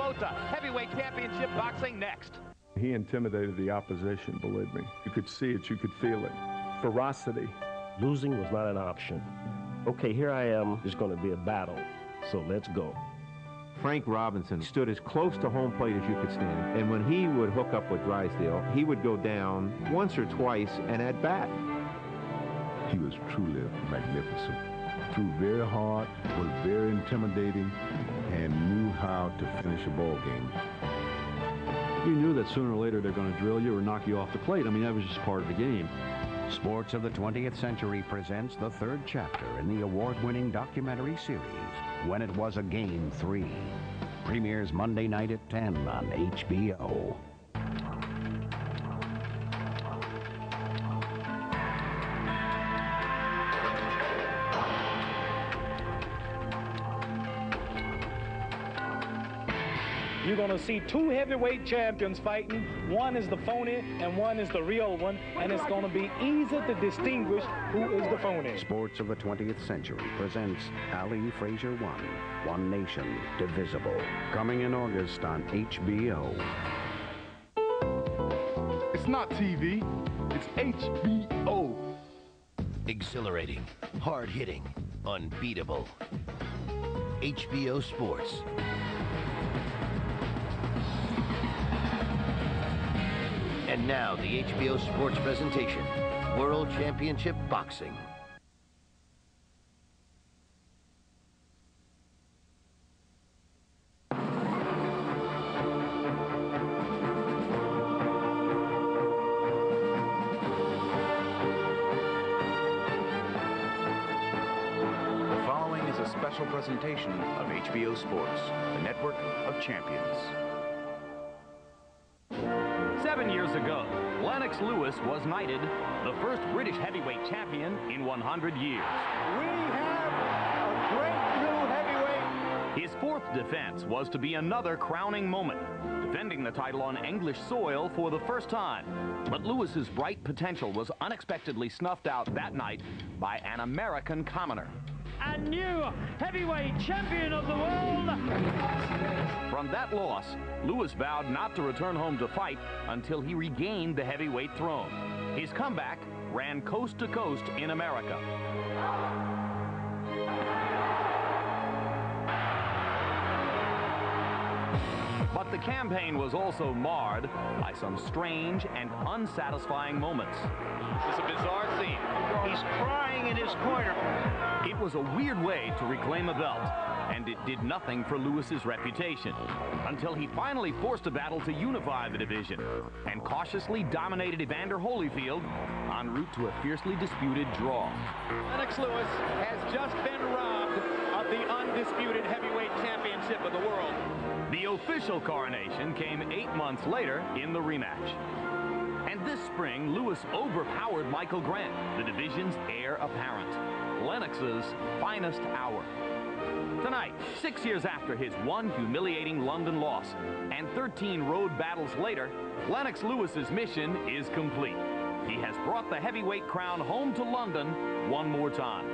Botha. Heavyweight championship boxing next. He intimidated the opposition, believe me. You could see it, you could feel it. Ferocity. Losing was not an option. Okay, here I am. It's going to be a battle, so let's go. Frank Robinson stood as close to home plate as you could stand, and when he would hook up with Drysdale, he would go down once or twice and at bat. He was truly magnificent. Threw very hard, was very intimidating, and knew how to finish a ball game. You knew that sooner or later they're going to drill you or knock you off the plate. I mean, that was just part of the game. Sports of the 20th Century presents the third chapter in the award-winning documentary series, When It Was a Game 3. Premieres Monday night at 10 on HBO. You're going to see two heavyweight champions fighting. One is the phony and one is the real one, and it's going to be easy to distinguish who is the phony. Sports of the 20th Century presents Ali Frazier 1, One Nation, Divisible. Coming in August on HBO. It's not TV, it's HBO. Exhilarating, hard-hitting, unbeatable. HBO Sports. And now, the HBO Sports presentation, World Championship Boxing. The following is a special presentation of HBO Sports, the network of champions. 7 years ago, Lennox Lewis was knighted the first British heavyweight champion in 100 years. We have a great new heavyweight. His fourth defense was to be another crowning moment, defending the title on English soil for the first time. But Lewis's bright potential was unexpectedly snuffed out that night by an American commoner. A new heavyweight champion of the world. From that loss, Lewis vowed not to return home to fight until he regained the heavyweight throne. His comeback ran coast to coast in America. But the campaign was also marred by some strange and unsatisfying moments. It's a bizarre scene. He's crying in his corner. It was a weird way to reclaim a belt, and it did nothing for Lewis's reputation, until he finally forced a battle to unify the division, and cautiously dominated Evander Holyfield en route to a fiercely disputed draw. Lennox Lewis has just been robbed of the undisputed heavyweight championship of the world. The official coronation came 8 months later in the rematch. And this spring, Lewis overpowered Michael Grant, the division's heir apparent. Lennox's finest hour. Tonight, 6 years after his one humiliating London loss and 13 road battles later, Lennox Lewis's mission is complete. He has brought the heavyweight crown home to London one more time.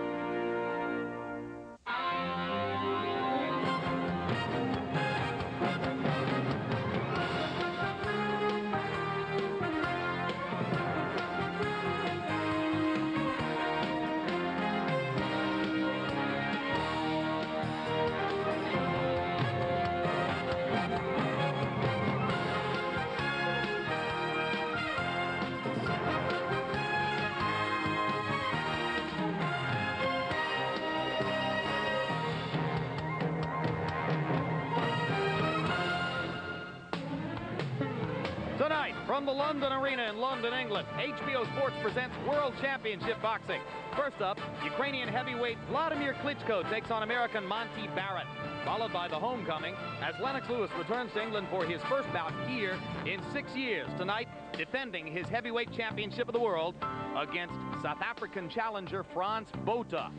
Tonight, from the London Arena in London, England, HBO Sports presents World Championship Boxing. First up, Ukrainian heavyweight Vladimir Klitschko takes on American Monty Barrett, followed by the homecoming as Lennox Lewis returns to England for his first bout here in 6 years. Tonight, defending his heavyweight championship of the world against South African challenger Frans Botha.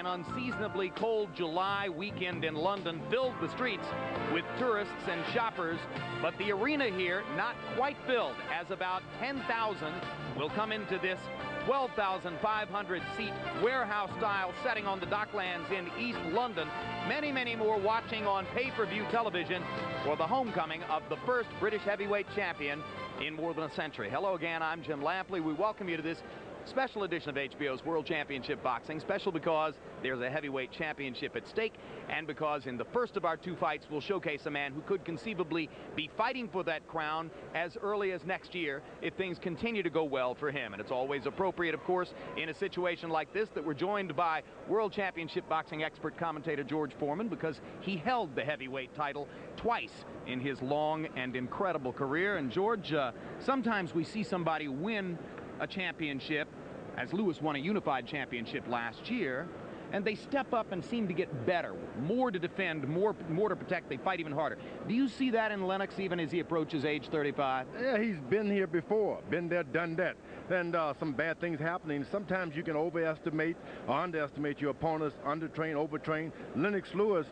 An unseasonably cold July weekend in London filled the streets with tourists and shoppers, but the arena here not quite filled, as about 10,000 will come into this 12,500-seat warehouse-style setting on the Docklands in East London. Many, many more watching on pay-per-view television for the homecoming of the first British heavyweight champion in more than a century. Hello again, I'm Jim Lampley. We welcome you to this special edition of HBO's World Championship Boxing. Special because there's a heavyweight championship at stake, and because in the first of our two fights we'll showcase a man who could conceivably be fighting for that crown as early as next year if things continue to go well for him. And it's always appropriate, of course, in a situation like this that we're joined by World Championship Boxing expert commentator George Foreman, because he held the heavyweight title twice in his long and incredible career. And George, sometimes we see somebody win a championship, as Lewis won a unified championship last year, and they step up and seem to get better, more to defend, more to protect. They fight even harder. Do you see that in Lennox even as he approaches age 35? Yeah, he's been here before, been there, done that. And some bad things happening. Sometimes you can overestimate or underestimate your opponents, undertrain, overtrain. Lennox Lewis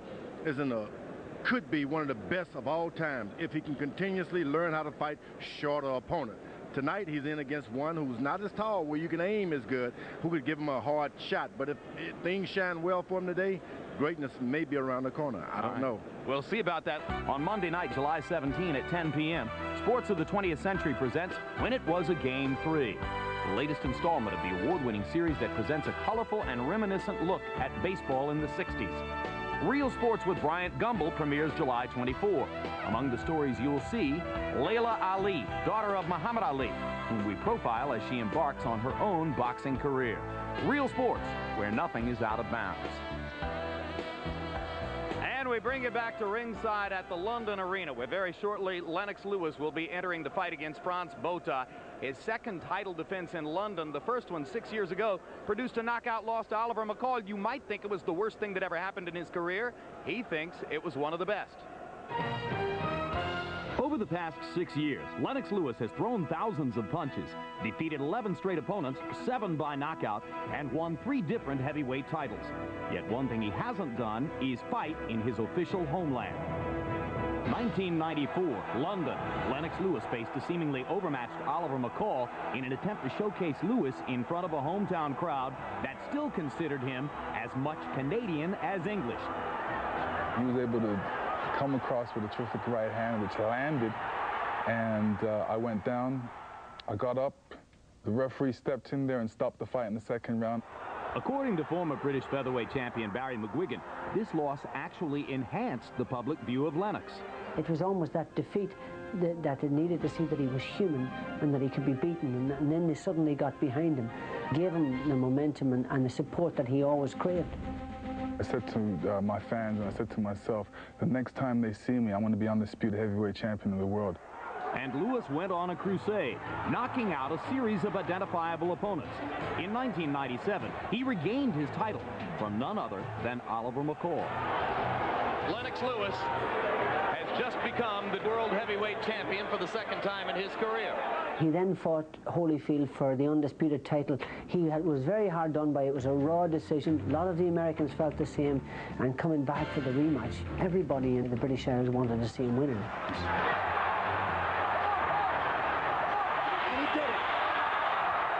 is could be one of the best of all time if he can continuously learn how to fight shorter opponents. Tonight he's in against one who's not as tall, where you can aim as good, who could give him a hard shot. But if things shine well for him today, greatness may be around the corner. I don't know. We'll see about that on Monday night, July 17 at 10 p.m. Sports of the 20th Century presents When It Was a Game 3, the latest installment of the award-winning series that presents a colorful and reminiscent look at baseball in the 60s. Real Sports with Bryant Gumbel premieres July 24. Among the stories you'll see, Layla Ali, daughter of Muhammad Ali, whom we profile as she embarks on her own boxing career. Real Sports, where nothing is out of bounds. And we bring you back to ringside at the London Arena, where very shortly Lennox Lewis will be entering the fight against Frans Botha. His second title defense in London, the first one 6 years ago, produced a knockout loss to Oliver McCall. You might think it was the worst thing that ever happened in his career. He thinks it was one of the best. Over the past 6 years, Lennox Lewis has thrown thousands of punches, defeated 11 straight opponents, 7 by knockout, and won 3 different heavyweight titles. Yet one thing he hasn't done is fight in his official homeland. 1994, London. Lennox Lewis faced a seemingly overmatched Oliver McCall in an attempt to showcase Lewis in front of a hometown crowd that still considered him as much Canadian as English. He was able to come across with a terrific right hand, which landed, and I went down. I got up. The referee stepped in there and stopped the fight in the second round. According to former British featherweight champion Barry McGuigan, this loss actually enhanced the public view of Lennox. It was almost that defeat that they needed to see that he was human and that he could be beaten, and then they suddenly got behind him, gave him the momentum and the support that he always craved. I said to my fans, and I said to myself, the next time they see me, I want to be undisputed heavyweight champion of the world. And Lewis went on a crusade, knocking out a series of identifiable opponents. In 1997, he regained his title from none other than Oliver McCall. Lennox Lewis has just become the world heavyweight champion for the second time in his career. He then fought Holyfield for the undisputed title. Was very hard done by. It was a raw decision. A lot of the Americans felt the same, and coming back for the rematch, everybody in the British Isles wanted to see him winning.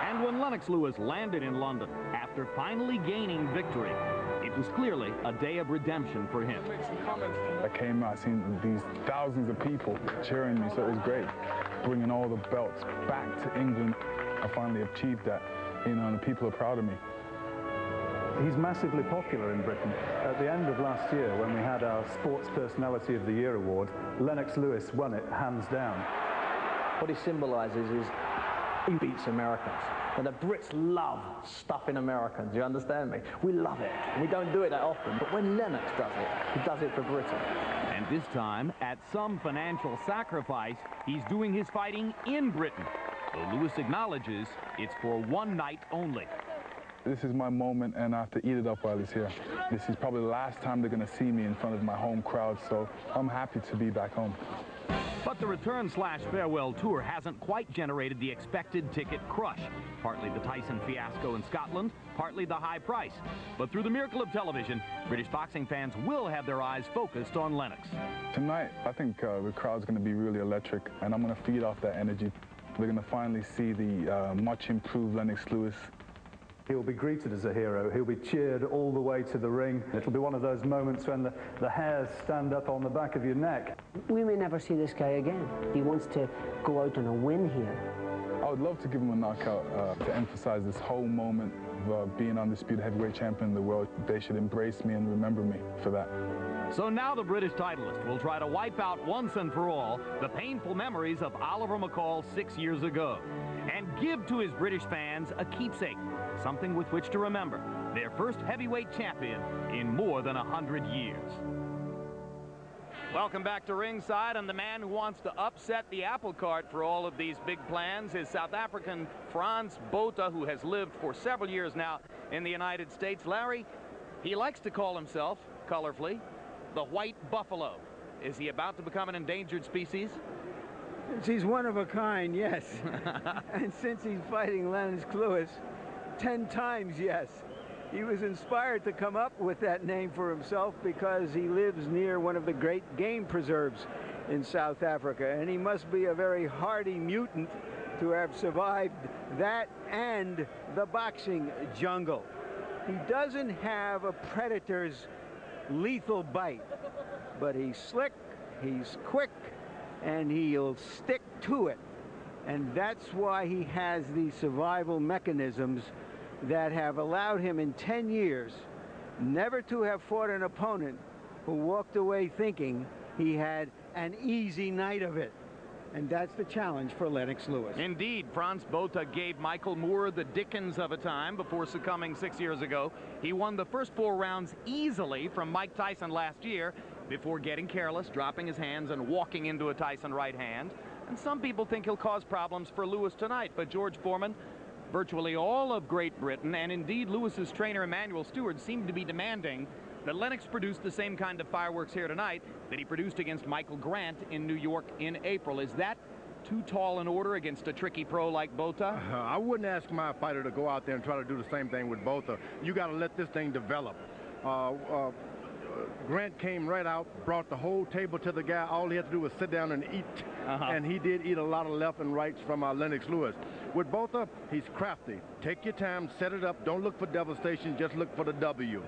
And when Lennox Lewis landed in London, after finally gaining victory, it was clearly a day of redemption for him. I came out, seen these thousands of people cheering me, so it was great. Bringing all the belts back to England. I finally achieved that, you know, and the people are proud of me. He's massively popular in Britain. At the end of last year, when we had our Sports Personality of the Year award, Lennox Lewis won it hands down. What he symbolises is he beats Americans. And the Brits love stuffing Americans, you understand me? We love it. We don't do it that often, but when Lennox does it, he does it for Britain. And this time, at some financial sacrifice, he's doing his fighting in Britain. Though Lewis acknowledges it's for one night only. This is my moment, and I have to eat it up while he's here. This is probably the last time they're going to see me in front of my home crowd, so I'm happy to be back home. But the return/farewell tour hasn't quite generated the expected ticket crush. Partly the Tyson fiasco in Scotland, partly the high price. But through the miracle of television, British boxing fans will have their eyes focused on Lennox. Tonight, I think the crowd's going to be really electric, and I'm going to feed off that energy. We're going to finally see the much improved Lennox Lewis. He'll be greeted as a hero. He'll be cheered all the way to the ring. It'll be one of those moments when the hairs stand up on the back of your neck. We may never see this guy again. He wants to go out on a win here. I would love to give him a knockout to emphasize this whole moment of being undisputed heavyweight champion of the world. They should embrace me and remember me for that. So now the British titleist will try to wipe out once and for all the painful memories of Oliver McCall 6 years ago and give to his British fans a keepsake, something with which to remember their first heavyweight champion in more than 100 years. Welcome back to ringside, and the man who wants to upset the apple cart for all of these big plans is South African Frans Botha, who has lived for several years now in the United States. Larry, he likes to call himself, colorfully, the White Buffalo. Is he about to become an endangered species? He's one of a kind, yes. And since he's fighting Lennox Lewis, 10 times yes. He was inspired to come up with that name for himself because he lives near one of the great game preserves in South Africa, and he must be a very hardy mutant to have survived that and the boxing jungle. He doesn't have a predator's lethal bite, but he's slick, he's quick, and he'll stick to it. And that's why he has these survival mechanisms that have allowed him in 10 years never to have fought an opponent who walked away thinking he had an easy night of it. And that's the challenge for Lennox Lewis. Indeed, Frans Botha gave Michael Moore the dickens of a time before succumbing 6 years ago. He won the first 4 rounds easily from Mike Tyson last year before getting careless, dropping his hands, and walking into a Tyson right hand. And some people think he'll cause problems for Lewis tonight, but George Foreman, virtually all of Great Britain, and indeed Lewis's trainer Emmanuel Stewart, seem to be demanding that Lennox produce the same kind of fireworks here tonight that he produced against Michael Grant in New York in April. Is that too tall an order against a tricky pro like Botha? I wouldn't ask my fighter to go out there and try to do the same thing with Botha. You got to let this thing develop. Grant came right out, brought the whole table to the guy. All he had to do was sit down and eat. And he did eat a lot of left and rights from Lennox Lewis. With Botha, he's crafty. Take your time, set it up. Don't look for devastation, just look for the W.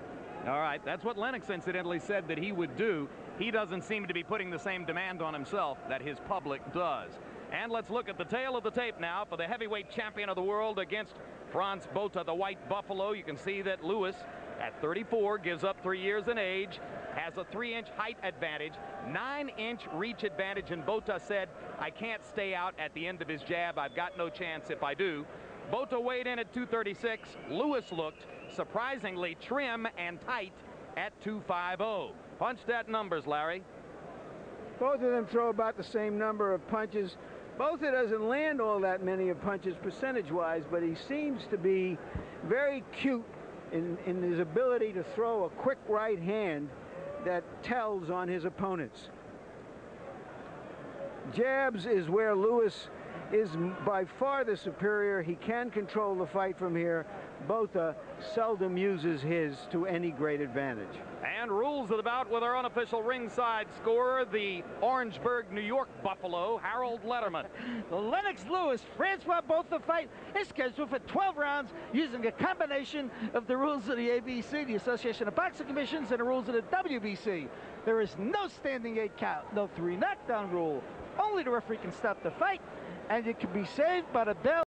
All right, that's what Lennox incidentally said that he would do. He doesn't seem to be putting the same demand on himself that his public does. And let's look at the tail of the tape now for the heavyweight champion of the world against Frans Botha, the White Buffalo. You can see that Lewis, at 34, gives up 3 years in age, has a 3-inch height advantage, 9-inch reach advantage, and Botha said, I can't stay out at the end of his jab. I've got no chance if I do. Botha weighed in at 236. Lewis looked surprisingly trim and tight at 250. Punched at numbers, Larry. Both of them throw about the same number of punches. Botha doesn't land all that many of punches percentage-wise, but he seems to be very cute in his ability to throw a quick right hand that tells on his opponents. Jabs is where Lewis is by far the superior. He can control the fight from here. Botha seldom uses his to any great advantage. And rules of the bout with our unofficial ringside scorer, the Orangeburg, New York Buffalo, Harold Letterman. The Lennox Lewis Francois Botha fight is scheduled for 12 rounds using a combination of the rules of the ABC, the Association of Boxing Commissions, and the rules of the WBC. There is no standing 8 count, no 3 knockdown rule. Only the referee can stop the fight, and it can be saved by the bell.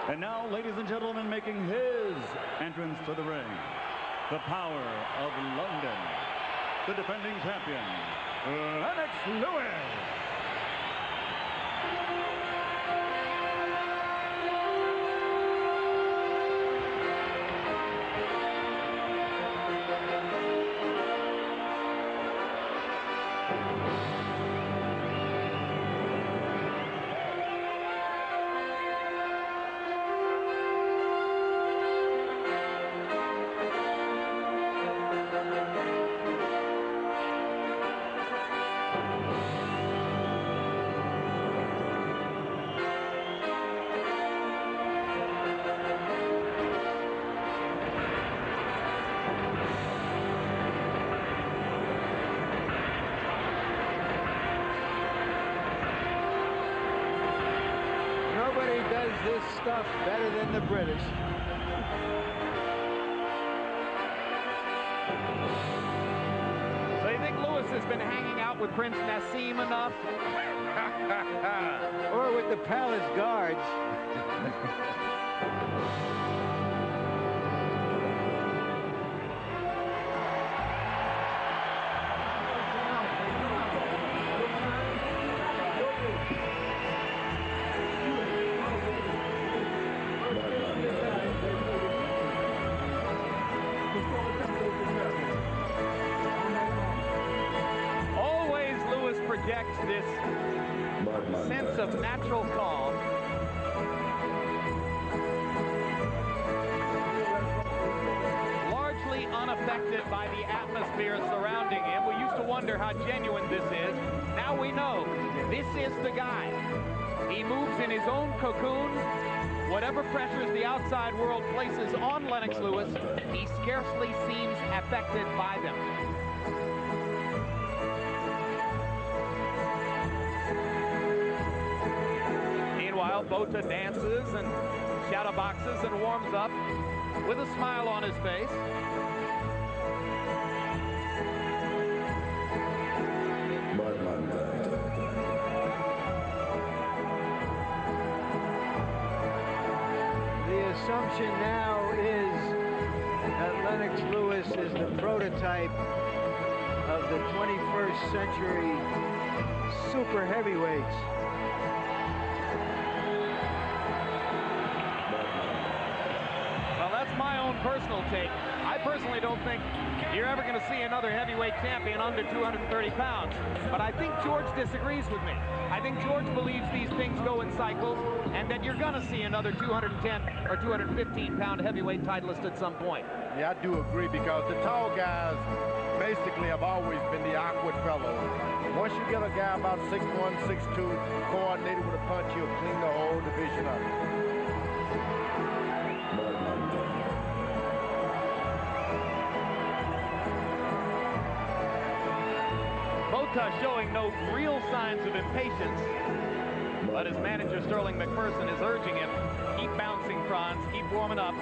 And now, ladies and gentlemen, making his entrance to the ring, the power of London, the defending champion, Lennox Lewis. Nobody does this stuff better than the British. So you think Lewis has been hanging out with Prince Nassim enough? Or with the palace guards. Always Lewis projects this sense of natural calm. Largely unaffected by the atmosphere surrounding him. We used to wonder how genuine this is. Now we know this is the guy. He moves in his own cocoon. Whatever pressures the outside world places on Lennox Lewis, he scarcely seems affected by them. Meanwhile, Botha dances and shadow boxes and warms up with a smile on his face. The assumption now is that Lennox Lewis is the prototype of the 21st century super heavyweights. Well, that's my own personal take. I personally don't think you're ever going to see another heavyweight champion under 230 pounds. But I think George disagrees with me. I think George believes these things go in cycles and that you're going to see another 210 or 215-pound heavyweight titleist at some point. Yeah, I do agree, because the tall guys basically have always been the awkward fellows. Once you get a guy about 6'1", 6'2", coordinated with a punch, he'll clean the whole division up. Botha showing no real signs of impatience, but his manager Sterling McPherson is urging him, keep bouncing, Frans, keep warming up.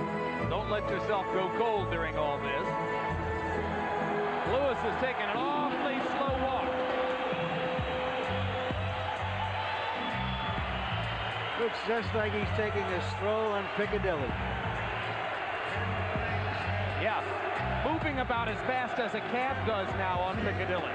Don't let yourself go cold during all this. Lewis is taking an awfully slow walk. Looks just like he's taking a stroll on Piccadilly. Yeah, moving about as fast as a cat does now on Piccadilly.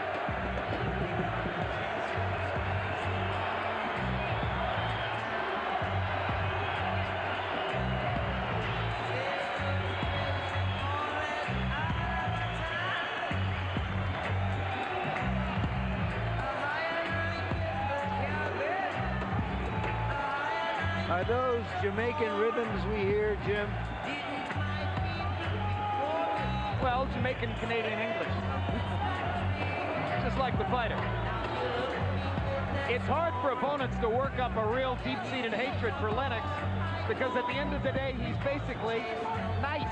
Are those Jamaican rhythms we hear, Jim? Well, Jamaican, Canadian, English. Just like the fighter. It's hard for opponents to work up a real deep-seated hatred for Lennox, because at the end of the day, he's basically nice.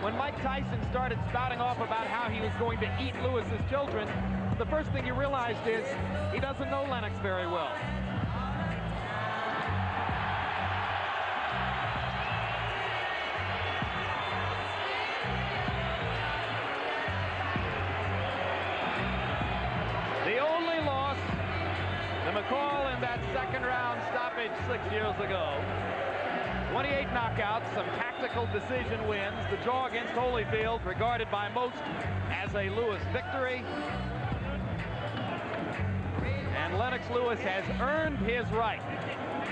When Mike Tyson started spouting off about how he was going to eat Lewis's children, the first thing you realized is he doesn't know Lennox very well. The only loss to McCall in that second round stoppage 6 years ago. 28 knockouts, some tactical decision wins. The draw against Holyfield, regarded by most as a Lewis victory. And Lennox Lewis has earned his right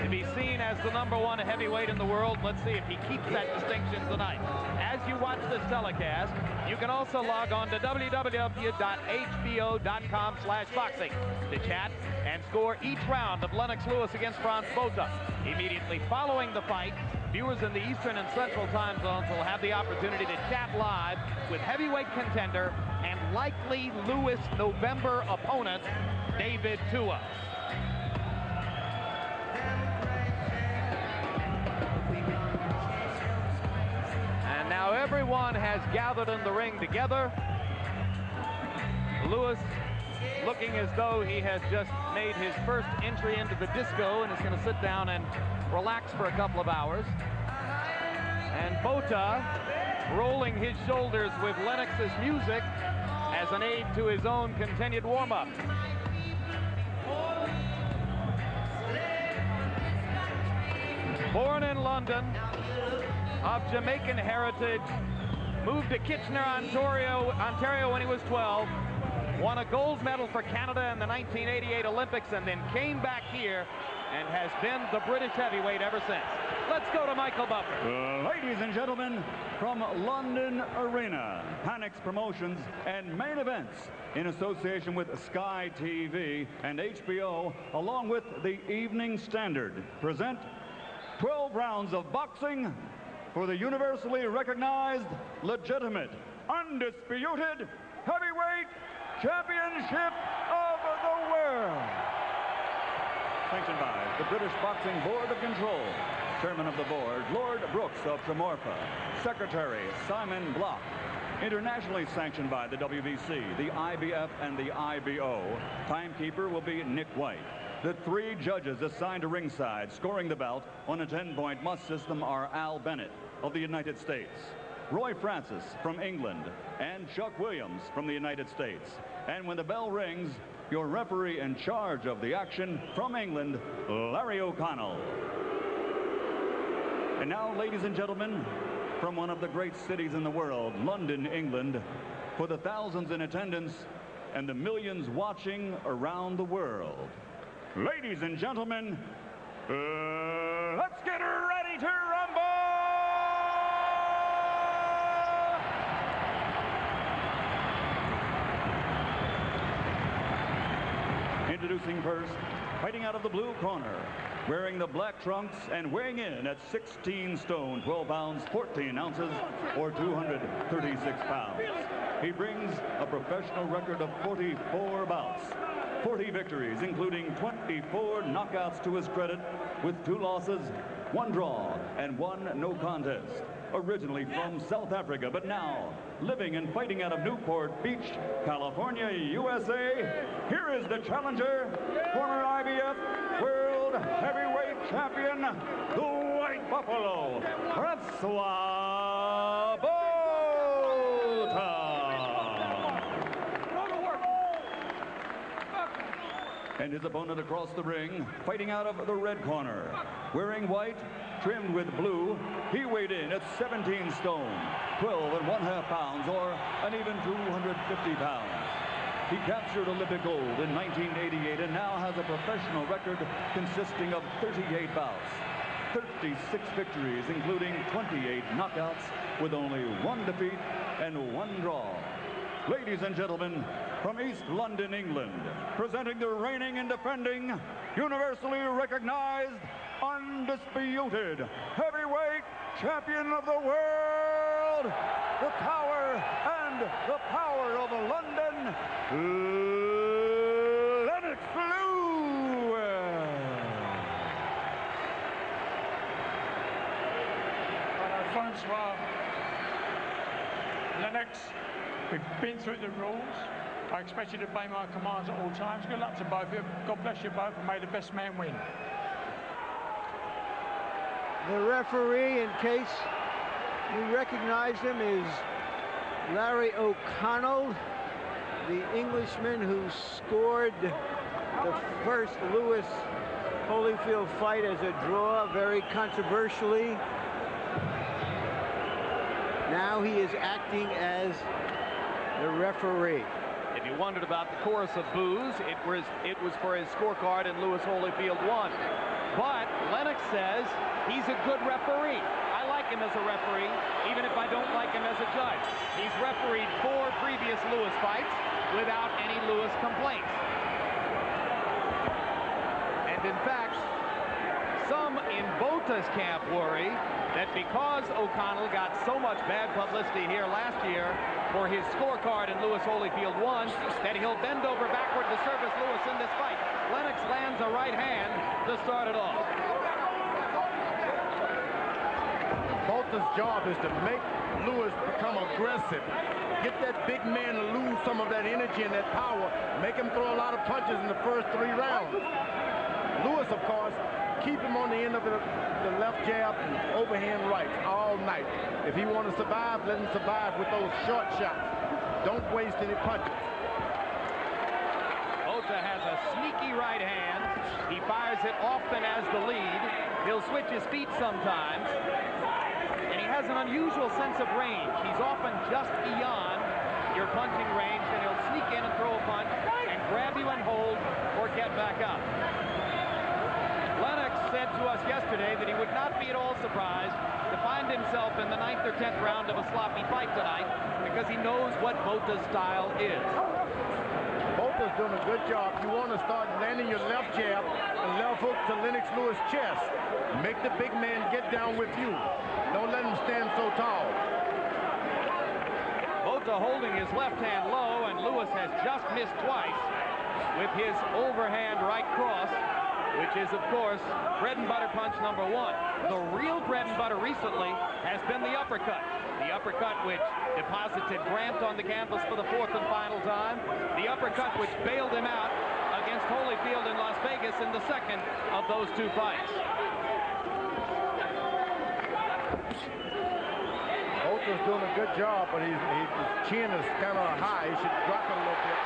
to be seen as the #1 heavyweight in the world. Let's see if he keeps that distinction tonight. As you watch this telecast, you can also log on to www.hbo.com/boxing to chat and score each round of Lennox Lewis against Frans Botha. Immediately following the fight, viewers in the Eastern and Central time zones will have the opportunity to chat live with heavyweight contender and likely Lewis November opponent, David Tua. And now everyone has gathered in the ring together. Lewis looking as though he has just made his first entry into the disco and is going to sit down and relax for a couple of hours. And Botha rolling his shoulders with Lennox's music as an aid to his own continued warm-up. Born in London, of Jamaican heritage, moved to Kitchener, Ontario when he was 12, won a gold medal for Canada in the 1988 Olympics, and then came back here and has been the British heavyweight ever since. Let's go to Michael Buffer. Ladies and gentlemen, from London Arena, Panics Promotions and Main Events in association with Sky TV and HBO, along with the Evening Standard, present 12 rounds of boxing for the universally recognized, legitimate, undisputed heavyweight championship of the world. Sanctioned by the British Boxing Board of Control. Chairman of the board, Lord Brooks of Tremorfa. Secretary, Simon Block. Internationally sanctioned by the WBC, the IBF, and the IBO. Timekeeper will be Nick White. The 3 judges assigned to ringside scoring the bout on a 10-point must system are Al Bennett of the United States, Roy Francis from England, and Chuck Williams from the United States. And when the bell rings, your referee in charge of the action from England, Larry O'Connell. And now, ladies and gentlemen, from one of the great cities in the world, London, England, for the thousands in attendance and the millions watching around the world. Ladies and gentlemen, let's get ready to rumble! Introducing first, fighting out of the blue corner, wearing the black trunks and weighing in at 16 stone, 12 pounds, 14 ounces, or 236 pounds. He brings a professional record of 44 bouts, 40 victories, including 24 knockouts to his credit, with 2 losses, 1 draw, and 1 no contest. Originally from South Africa, but now living and fighting out of Newport Beach, California, USA. Here is the challenger, former IBF World Heavyweight Champion, the White Buffalo, Francois Botha. And his opponent across the ring, fighting out of the red corner, wearing white, trimmed with blue, he weighed in at 17 stone, 12½ pounds, or an even 250 pounds. He captured Olympic gold in 1988 and now has a professional record consisting of 38 bouts, 36 victories, including 28 knockouts, with only 1 defeat and 1 draw. Ladies and gentlemen, from East London, England, presenting the reigning and defending, universally recognized, undisputed heavyweight champion of the world, the power and the power of London, Lennox Lewis. Francois, Lennox, we've been through the rules. I expect you to obey my commands at all times. Good luck to both of you. God bless you both, and may the best man win. The referee, in case you recognize him, is Larry O'Connell, the Englishman who scored the first Lewis Holyfield fight as a draw, very controversially. Now he is acting as the referee. If you wondered about the chorus of boos, it was for his scorecard, and Lewis Holyfield won. But Lennox says he's a good referee. I like him as a referee, even if I don't like him as a judge. He's refereed 4 previous Lewis fights without any Lewis complaints. And in fact, some in Botha's camp worry that because O'Connell got so much bad publicity here last year for his scorecard and Lewis Holyfield won, that he'll bend over backward to service Lewis in this fight. Lennox lands a right hand to start it off. Botha's job is to make Lewis become aggressive. Get that big man to lose some of that energy and that power. Make him throw a lot of punches in the first 3 rounds. Lewis, of course, keep him on the end of the left jab and overhand rights all night. If he want to survive, let him survive with those short shots. Don't waste any punches. Botha has a sneaky right hand. He fires it often as the lead. He'll switch his feet sometimes. And he has an unusual sense of range. He's often just beyond your punching range, and he'll sneak in and throw a punch and grab you and hold or get back up. Lennox said to us yesterday that he would not be at all surprised to find himself in the 9th or 10th round of a sloppy fight tonight because he knows what Botha's style is. Botha's doing a good job. You want to start landing your left jab and left hook to Lennox Lewis' chest. Make the big man get down with you. Don't let him stand so tall. Botha holding his left hand low, and Lewis has just missed twice with his overhand right cross, which is, of course, bread and butter punch number 1. The real bread and butter recently has been the uppercut. The uppercut which deposited Grant on the canvas for the 4th and final time. The uppercut which bailed him out against Holyfield in Las Vegas in the 2nd of those 2 fights. Botha's doing a good job, but his chin is kind of high. He should drop it a little bit.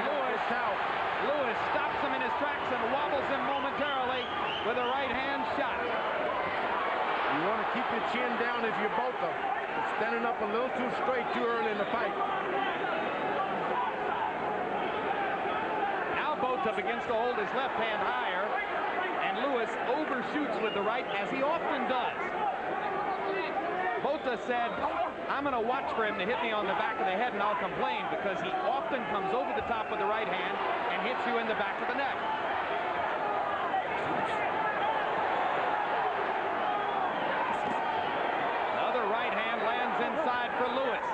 And Lewis stops him in his tracks and wobbles him momentarily with a right hand shot. You want to keep your chin down if you're Botha. It's standing up a little too straight too early in the fight. Now Botha begins to hold his left hand higher, and Lewis overshoots with the right, as he often does. Botha said, I'm going to watch for him to hit me on the back of the head and I'll complain, because he often comes over the top with the right hand and hits you in the back of the neck. Another right hand lands inside for Lewis.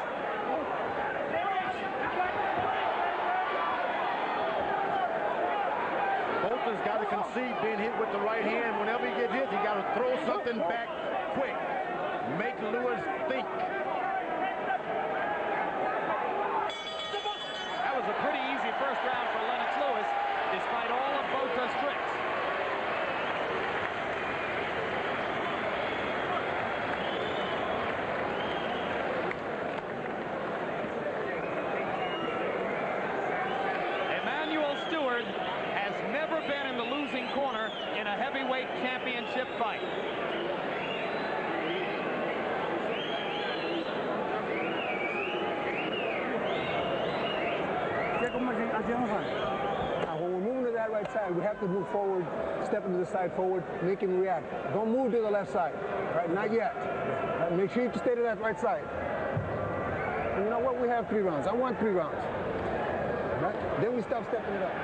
Botha's got to concede being hit with the right hand. Whenever he gets hit, he got to throw something back quick. Make Lewis think. That was a pretty easy first round for Lennox Lewis, despite all of Botha's tricks. Emmanuel Stewart has never been in the losing corner in a heavyweight championship fight. When we're moving to that right side, we have to move forward, step into the side forward, make him react. Don't move to the left side, right? Not yet. Right? Make sure you stay to that right side. And you know what? We have 3 rounds. I want 3 rounds. Right? Then we stop stepping it up.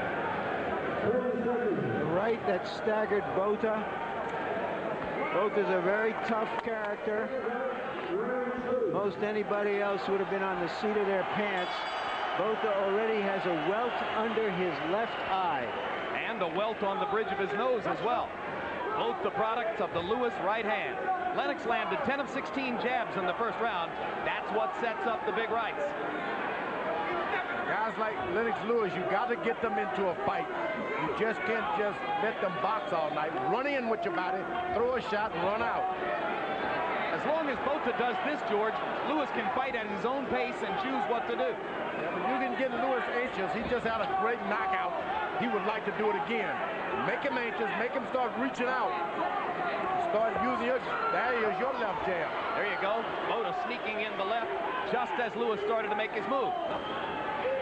The right that staggered Botha. Botha's a very tough character. Most anybody else would have been on the seat of their pants. Botha already has a welt under his left eye. And a welt on the bridge of his nose as well. Both the products of the Lewis right hand. Lennox landed 10 of 16 jabs in the first round. That's what sets up the big rights. Guys like Lennox Lewis, you got to get them into a fight. You just can't just let them box all night. Run in with your body, throw a shot, and run out. As long as Botha does this, George, Lewis can fight at his own pace and choose what to do. Yeah, but you can get Lewis anxious. He just had a great knockout. He would like to do it again. Make him anxious. Make him start reaching out. Start using your, there is your left jab. There you go. Botha sneaking in the left just as Lewis started to make his move.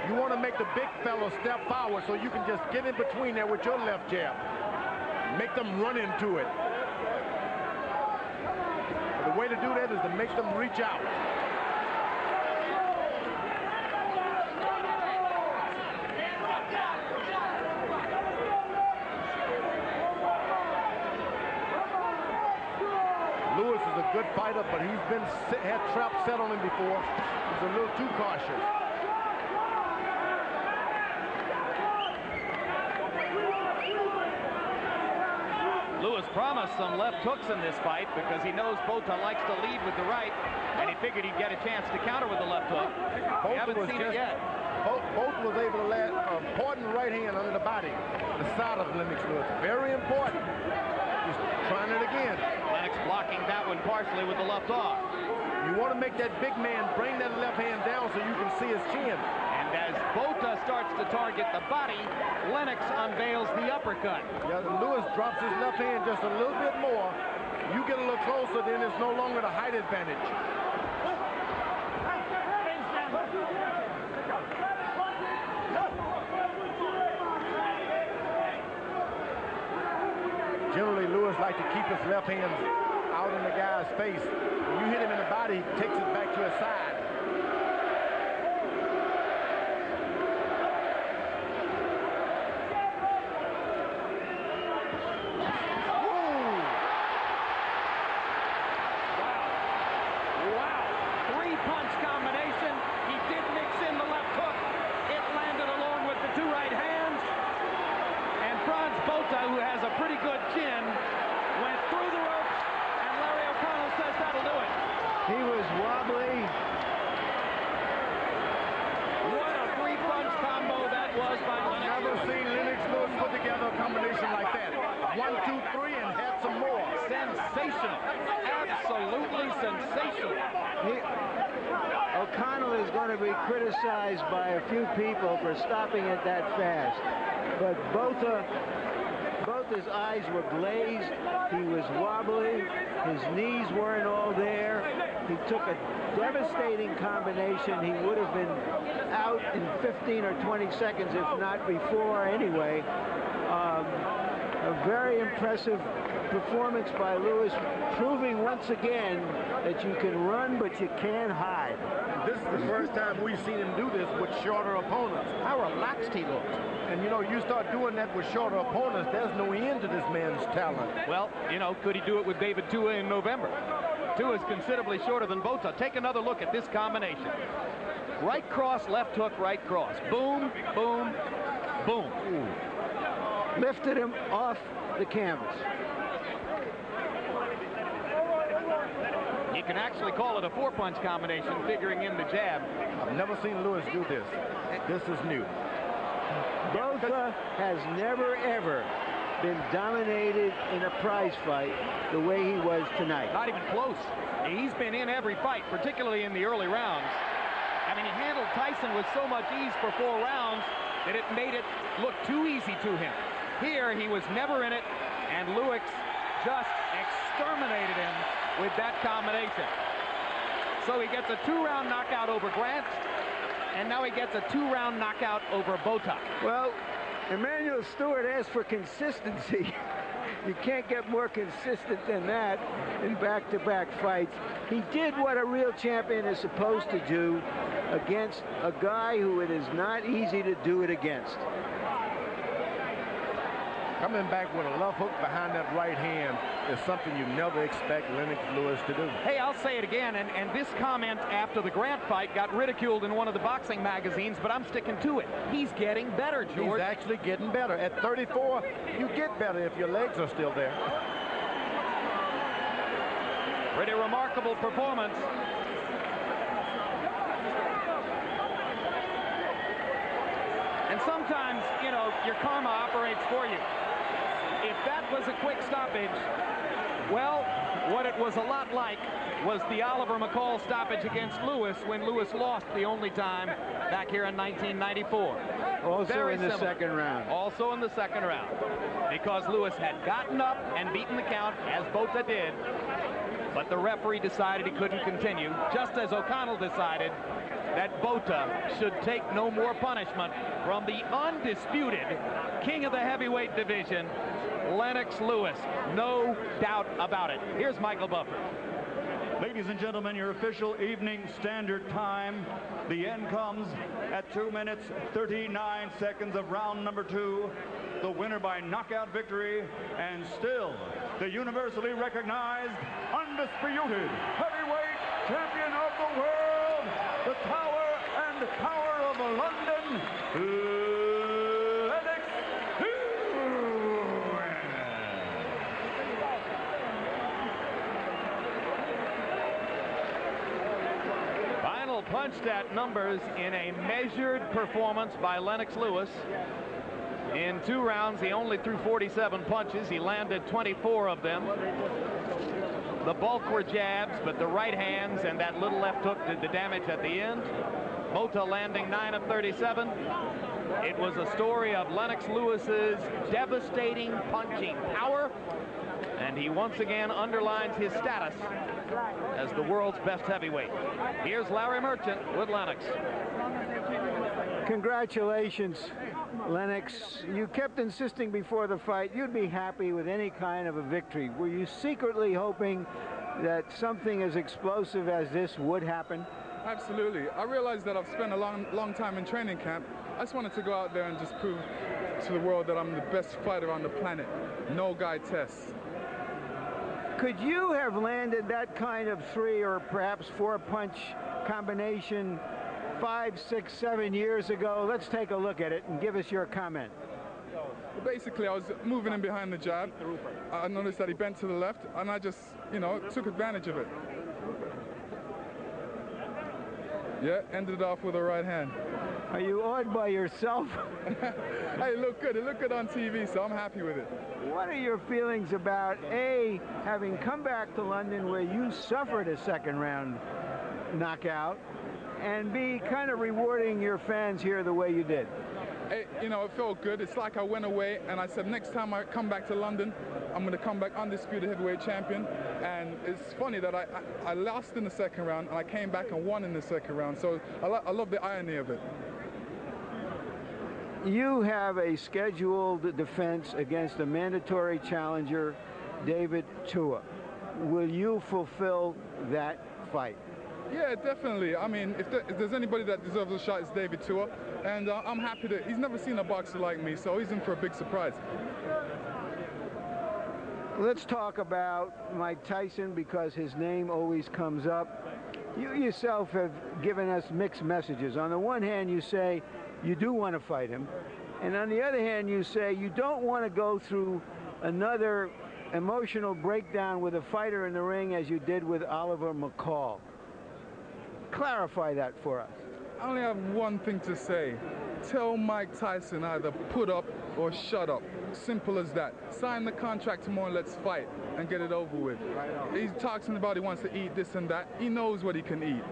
You want to make the big fellow step forward so you can just get in between there with your left jab. Make them run into it. The way to do that is to make them reach out. Lewis is a good fighter, but he's had traps set on him before. He's a little too cautious. Lewis promised some left hooks in this fight because he knows Botha likes to lead with the right, and he figured he'd get a chance to counter with the left hook. We haven't seen it yet. Botha was able to land an important right hand under the body, the side of Lennox Lewis. Very important. He's trying it again. Lennox blocking that one partially with the left off. You want to make that big man bring that left hand down so you can see his chin. And as Botha starts to target the body, Lennox unveils the uppercut. Yeah, Lewis drops his left hand just a little bit more. You get a little closer, then it's no longer the height advantage. Generally, Lewis likes to keep his left hand out in the guy's face. When you hit him in the body, he takes it back to his side. Botha, who has a pretty good chin, went through the ropes, and Larry O'Connell says that'll do it. He was wobbly. What a three-punch combo that was by Lennox. Never seen Lennox Lewis put together a combination like that. 1, 2, 3, and had some more. Sensational. Absolutely sensational. O'Connell is going to be criticized by a few people for stopping it that fast. But Botha's eyes were glazed. He was wobbly. His knees weren't all there. He took a devastating combination. He would have been out in 15 or 20 seconds, if not before anyway. A very impressive performance by Lewis, proving once again that you can run, but you can't hide. This is the first time we've seen him do this with shorter opponents. How relaxed he looked. And, you know, you start doing that with shorter opponents, there's no end to this man's talent. Well, you know, could he do it with David Tua in November? Tua is considerably shorter than Botha. Take another look at this combination. Right cross, left hook, right cross. Boom, boom, boom. Ooh. Lifted him off the canvas. You can actually call it a four-punch combination, figuring in the jab. I've never seen Lewis do this. This is new. Botha has never, ever been dominated in a prize fight the way he was tonight. Not even close. He's been in every fight, particularly in the early rounds. I mean, he handled Tyson with so much ease for 4 rounds that it made it look too easy to him. Here, he was never in it, and Lewis just exterminated him with that combination. So he gets a 2-round knockout over Grant, and now he gets a 2-round knockout over Botha. Well, Emmanuel Stewart asked for consistency. You can't get more consistent than that in back-to-back fights. He did what a real champion is supposed to do against a guy who it is not easy to do it against. Coming back with a left hook behind that right hand is something you never expect Lennox Lewis to do. Hey, I'll say it again, and this comment after the Grant fight got ridiculed in one of the boxing magazines, but I'm sticking to it. He's getting better, George. He's actually getting better. At 34, you get better if your legs are still there. Pretty remarkable performance. And sometimes, you know, your karma operates for you. If that was a quick stoppage, well, what it was a lot like was the Oliver McCall stoppage against Lewis when Lewis lost the only time back here in 1994. Also in the second round. Also in the second round. Because Lewis had gotten up and beaten the count, as Botha did, but the referee decided he couldn't continue, just as O'Connell decided that Botha should take no more punishment from the undisputed king of the heavyweight division, Lennox Lewis. No doubt about it. Here's Michael Buffer. Ladies and gentlemen, your official evening standard time. The end comes at 2 minutes, 39 seconds of round number 2. The winner by knockout victory, and still the universally recognized, undisputed heavyweight champion of the world, the Tower and Power of London, Lennox Lewis. Final punched at numbers in a measured performance by Lennox Lewis. In 2 rounds, he only threw 47 punches. He landed 24 of them. The bulk were jabs, but the right hands and that little left hook did the damage at the end. Botha landing 9 of 37. It was a story of Lennox Lewis's devastating punching power, and he once again underlines his status as the world's best heavyweight. Here's Larry Merchant with Lennox. Congratulations, Lennox. You kept insisting before the fight you'd be happy with any kind of a victory. Were you secretly hoping that something as explosive as this would happen? Absolutely. I realized that I've spent a long time in training camp. I just wanted to go out there and just prove to the world that I'm the best fighter on the planet. No guy test. Could you have landed that kind of 3 or perhaps 4 punch combination 5, 6, 7 years ago? Let's take a look at it and give us your comment. Basically, I was moving in behind the jab. I noticed that he bent to the left, and I just, took advantage of it. Yeah, ended off with a right hand. Are you awed by yourself? Hey, it looked good. It looked good on TV, so I'm happy with it. What are your feelings about, A, having come back to London where you suffered a second round knockout, and B, kind of rewarding your fans here the way you did? It felt good. It's like I went away and I said, next time I come back to London, I'm going to come back undisputed heavyweight champion. And it's funny that I lost in the second round and I came back and won in the second round. So I love the irony of it. You have a scheduled defense against a mandatory challenger, David Tua. Will you fulfill that fight? Yeah, definitely. I mean, if there's anybody that deserves a shot, it's David Tua. And I'm happy that he's never seen a boxer like me, so he's in for a big surprise. Let's talk about Mike Tyson, because his name always comes up. You yourself have given us mixed messages. On the one hand, you say you do want to fight him. And on the other hand, you say you don't want to go through another emotional breakdown with a fighter in the ring as you did with Oliver McCall. Clarify that for us. I only have one thing to say. Tell Mike Tyson either put up or shut up. Simple as that. Sign the contract tomorrow and let's fight and get it over with. He's talking about he wants to eat this and that. He knows what he can eat.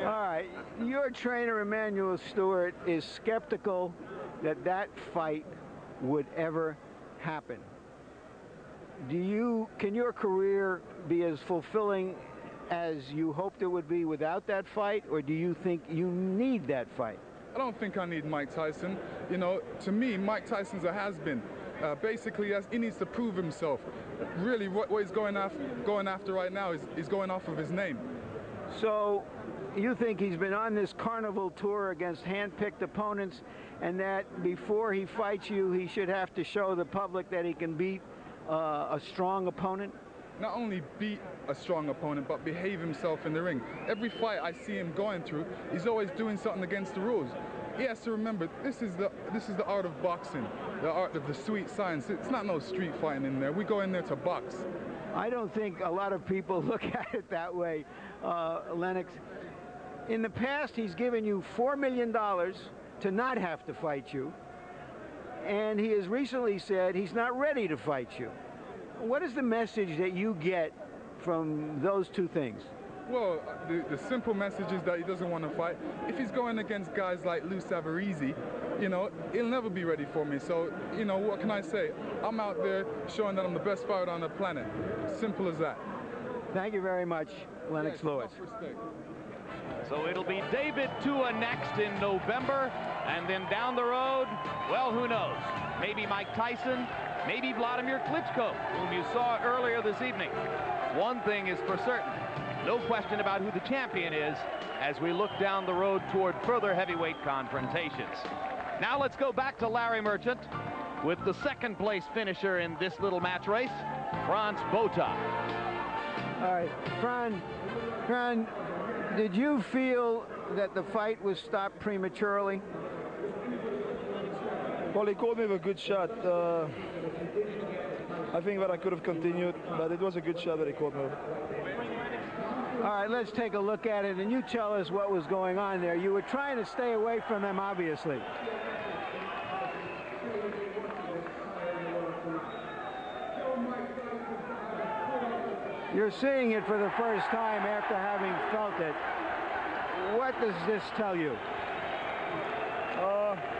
All right. Your trainer, Emmanuel Stewart, is skeptical that that fight would ever happen. Can your career be as fulfilling as you hoped it would be without that fight, or do you think you need that fight? I don't think I need Mike Tyson. To me, Mike Tyson's a has-been. Basically, he needs to prove himself. Really, what he's going after right now is he's going off of his name. So you think he's been on this carnival tour against hand-picked opponents, and that before he fights you, he should have to show the public that he can beat a strong opponent? Not only beat a strong opponent, but behave himself in the ring. Every fight I see him going through, he's always doing something against the rules. He has to remember, this is the art of boxing, the art of the sweet science. It's not no street fighting in there. We go in there to box. I don't think a lot of people look at it that way, Lennox. In the past, he's given you $4 million to not have to fight you, and he has recently said he's not ready to fight you. What is the message that you get from those two things? Well, the simple message is that he doesn't want to fight. If he's going against guys like Lou Savarese, you know, he'll never be ready for me. So, you know, what can I say? I'm out there showing that I'm the best fighter on the planet. Simple as that. Thank you very much, Lennox Lewis. So it'll be David Tua next in November, and then down the road, well, who knows? Maybe Mike Tyson, maybe Vladimir Klitschko, whom you saw earlier this evening. One thing is for certain, no question about who the champion is as we look down the road toward further heavyweight confrontations. Now let's go back to Larry Merchant with the second place finisher in this little match race, Frans Botha. All right, Fran, did you feel that the fight was stopped prematurely? Well, he called me with a good shot. I think that I could have continued, but it was a good shot that he called me with. All right, let's take a look at it, and you tell us what was going on there. You were trying to stay away from him, obviously. You're seeing it for the first time after having felt it. What does this tell you?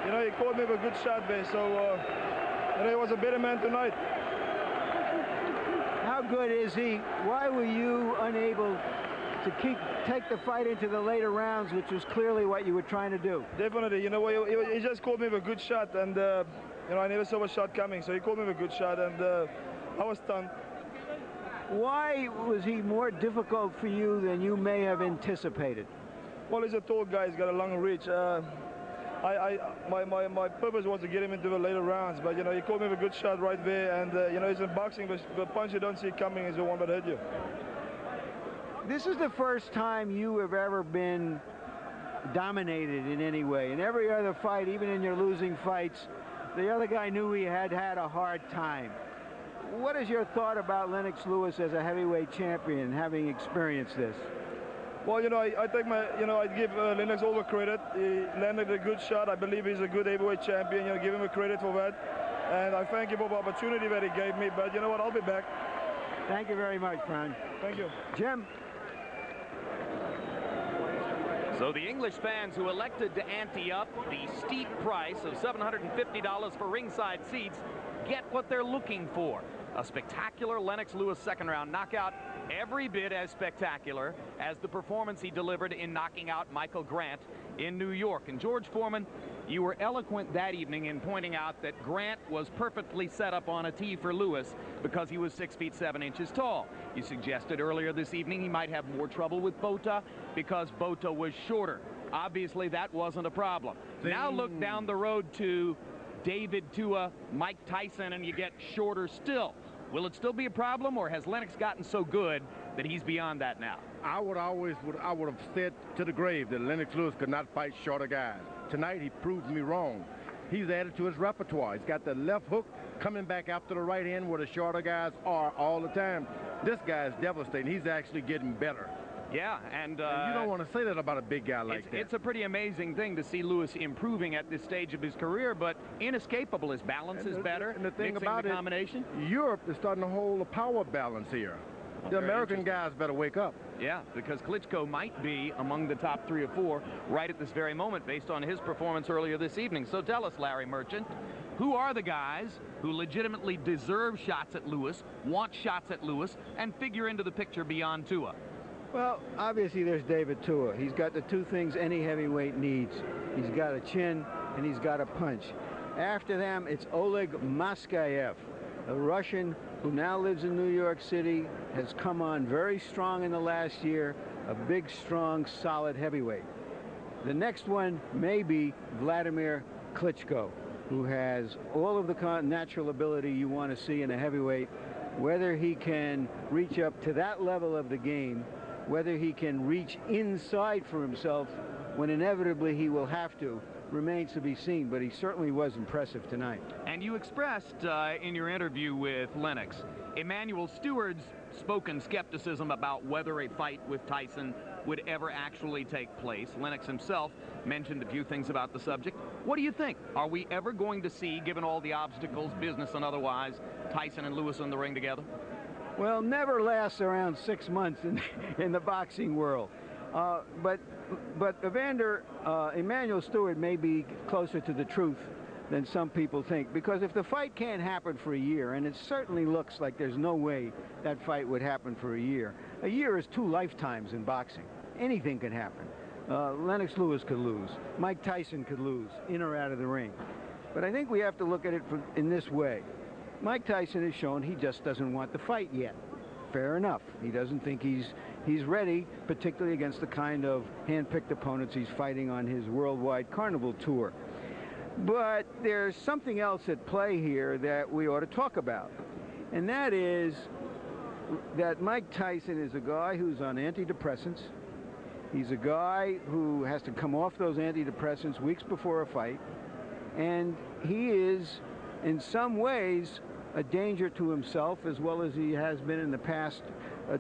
You know, he called me with a good shot there, so you know, he was a better man tonight. How good is he? Why were you unable to take the fight into the later rounds, which was clearly what you were trying to do? Definitely. You know, he just called me with a good shot, and you know, I never saw a shot coming, so he called me with a good shot, and I was stunned. Why was he more difficult for you than you may have anticipated? Well, he's a tall guy. He's got a long reach. My purpose was to get him into the later rounds, but you know, he called me with a good shot right there, and you know, he's in boxing, the punch you don't see coming is the one that hit you. This is the first time you have ever been dominated in any way. In every other fight, even in your losing fights, the other guy knew he had a hard time. What is your thought about Lennox Lewis as a heavyweight champion, having experienced this? Well, you know, I think I give Lennox all the credit. He landed a good shot. I believe he's a good heavyweight champion. You know, give him a credit for that. And I thank him for the opportunity that he gave me. But you know what? I'll be back. Thank you very much, Fran. Thank you. Jim. So the English fans who elected to ante up the steep price of $750 for ringside seats get what they're looking for. A spectacular Lennox Lewis second-round knockout, every bit as spectacular as the performance he delivered in knocking out Michael Grant in New York. And George Foreman, you were eloquent that evening in pointing out that Grant was perfectly set up on a tee for Lewis because he was 6 feet 7 inches tall. You suggested earlier this evening he might have more trouble with Botha because Botha was shorter. Obviously, that wasn't a problem. Now look down the road to David Tua, Mike Tyson, and you get shorter still. Will it still be a problem, or has Lennox gotten so good that he's beyond that now? I would have said to the grave that Lennox Lewis could not fight shorter guys. Tonight he proved me wrong. He's added to his repertoire. He's got the left hook coming back after the right hand where the shorter guys are all the time. This guy is devastating. He's actually getting better. Yeah, and you don't want to say that about a big guy like that. It's a pretty amazing thing to see Lewis improving at this stage of his career, but inescapable. His balance is better. And the thing mixing about the combination. Europe is starting to hold a power balance here. The American guys better wake up. Yeah, because Klitschko might be among the top 3 or 4 right at this very moment based on his performance earlier this evening. So tell us, Larry Merchant, who are the guys who legitimately deserve shots at Lewis, want shots at Lewis, and figure into the picture beyond Tua? Well, obviously there's David Tua. He's got the 2 things any heavyweight needs. He's got a chin and he's got a punch. After them, it's Oleg Maskayev, a Russian who now lives in New York City, has come on very strong in the last year, a big, strong, solid heavyweight. The next one may be Vladimir Klitschko, who has all of the natural ability you want to see in a heavyweight. Whether he can reach up to that level of the game, whether he can reach inside for himself when inevitably he will have to, remains to be seen, but he certainly was impressive tonight. And you expressed in your interview with Lennox, Emanuel Steward's spoken skepticism about whether a fight with Tyson would ever actually take place. Lennox himself mentioned a few things about the subject. What do you think? Are we ever going to see, given all the obstacles, business and otherwise, Tyson and Lewis in the ring together? Well, never lasts around 6 months in the boxing world. But Emmanuel Stewart may be closer to the truth than some people think, because if the fight can't happen for a year, and it certainly looks like there's no way that fight would happen for a year is 2 lifetimes in boxing. Anything can happen. Lennox Lewis could lose. Mike Tyson could lose, in or out of the ring. But I think we have to look at it in this way. Mike Tyson has shown he just doesn't want the fight yet. Fair enough. He doesn't think he's ready, particularly against the kind of hand-picked opponents he's fighting on his worldwide carnival tour. But there's something else at play here that we ought to talk about, and that is that Mike Tyson is a guy who's on antidepressants. He's a guy who has to come off those antidepressants weeks before a fight, and he is, in some ways, a danger to himself as well as he has been in the past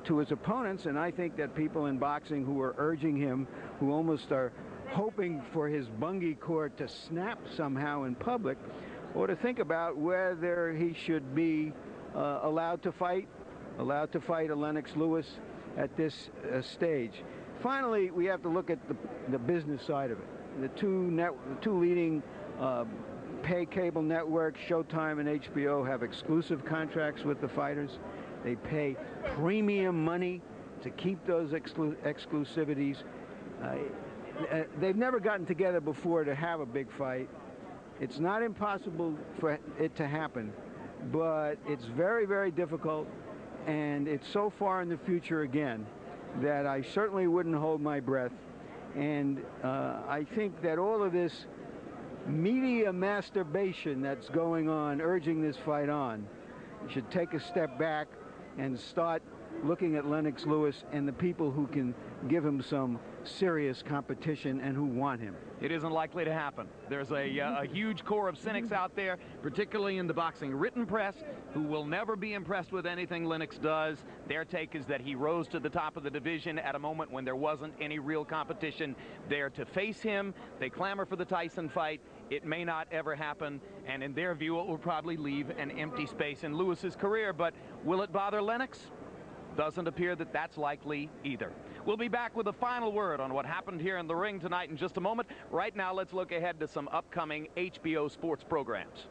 to his opponents. And I think that people in boxing who are urging him, who almost are hoping for his bungee cord to snap somehow in public, ought to think about whether he should be allowed to fight a Lennox Lewis at this stage. Finally, we have to look at the business side of it. The two leading pay cable networks, Showtime and HBO, have exclusive contracts with the fighters. They pay premium money to keep those exclusivities. They've never gotten together before to have a big fight. It's not impossible for it to happen, but it's very, very difficult, and it's so far in the future again that I certainly wouldn't hold my breath. And I think that all of this media masturbation that's going on, urging this fight on, should take a step back and start looking at Lennox Lewis and the people who can give him some serious competition and who want him. It isn't likely to happen. There's a huge core of cynics out there, particularly in the boxing written press, who will never be impressed with anything Lennox does. Their take is that he rose to the top of the division at a moment when there wasn't any real competition there to face him. They clamor for the Tyson fight. It may not ever happen, and in their view, it will probably leave an empty space in Lewis's career. But will it bother Lennox? Doesn't appear that that's likely either. We'll be back with a final word on what happened here in the ring tonight in just a moment. Right now, let's look ahead to some upcoming HBO sports programs.